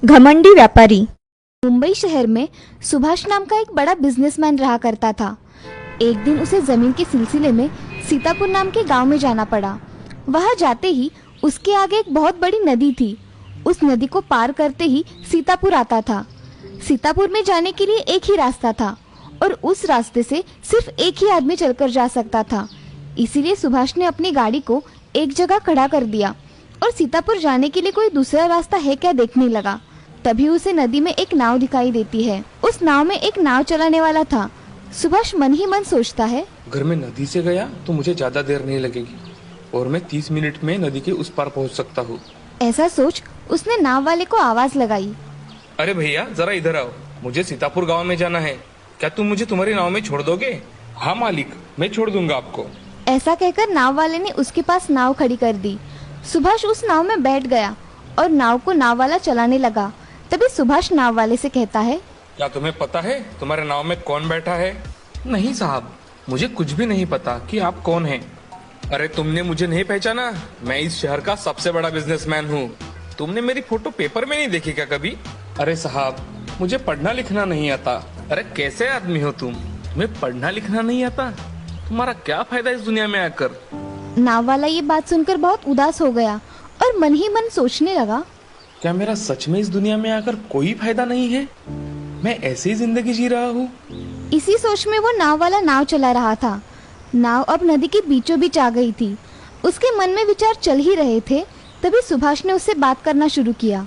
घमंडी व्यापारी। मुंबई शहर में सुभाष नाम का एक बड़ा बिजनेसमैन रहा करता था। एक दिन उसे जमीन के सिलसिले में सीतापुर नाम के गांव में जाना पड़ा। वहां जाते ही उसके आगे एक बहुत बड़ी नदी थी। उस नदी को पार करते ही सीतापुर आता था। सीतापुर में जाने के लिए एक ही रास्ता था और उस रास्ते से सिर्फ एक ही आदमी चलकर जा सकता था। इसीलिए सुभाष ने अपनी गाड़ी को एक जगह खड़ा कर दिया और सीतापुर जाने के लिए कोई दूसरा रास्ता है क्या देखने लगा। तभी उसे नदी में एक नाव दिखाई देती है। उस नाव में एक नाव चलाने वाला था। सुभाष मन ही मन सोचता है, अगर मैं नदी से गया तो मुझे ज्यादा देर नहीं लगेगी और मैं 30 मिनट में नदी के उस पार पहुंच सकता हूँ। ऐसा सोच उसने नाव वाले को आवाज लगाई। अरे भैया जरा इधर आओ, मुझे सीतापुर गांव में जाना है। क्या तुम मुझे तुम्हारी नाव में छोड़ दोगे? हाँ मालिक, मैं छोड़ दूंगा आपको। ऐसा कहकर नाव वाले ने उसके पास नाव खड़ी कर दी। सुभाष उस नाव में बैठ गया और नाव को नाव वाला चलाने लगा। तभी सुभाष नाव वाले से कहता है, क्या तुम्हें पता है तुम्हारे नाव में कौन बैठा है? नहीं साहब, मुझे कुछ भी नहीं पता कि आप कौन हैं। अरे तुमने मुझे नहीं पहचाना? मैं इस शहर का सबसे बड़ा बिजनेसमैन हूँ। तुमने मेरी फोटो पेपर में नहीं देखी क्या कभी? अरे साहब, मुझे पढ़ना लिखना नहीं आता। अरे कैसे आदमी हो तुम? तुम्हें पढ़ना लिखना नहीं आता? तुम्हारा क्या फायदा इस दुनिया में आकर? नाव वाला ये बात सुनकर बहुत उदास हो गया और मन ही मन सोचने लगा, क्या मेरा सच में इस दुनिया में आकर कोई फायदा नहीं है? मैं ऐसे ही जिंदगी जी रहा हूँ। इसी सोच में वो नाव वाला नाव चला रहा था। नाव अब नदी के बीचों बीच आ गई थी। उसके मन में विचार चल ही रहे थे, तभी सुभाष ने उससे बात करना शुरू किया।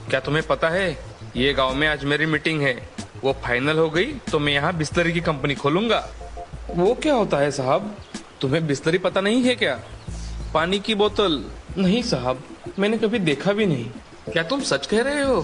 क्या तुम्हें पता है, ये गांव में आज मेरी मीटिंग है। वो फाइनल हो गई तो मैं यहाँ बिस्लरी की कंपनी खोलूंगा। वो क्या होता है साहब? तुम्हें बिस्लरी पता नहीं है क्या? पानी की बोतल? नहीं साहब, मैंने कभी देखा भी नहीं। क्या तुम सच कह रहे हो?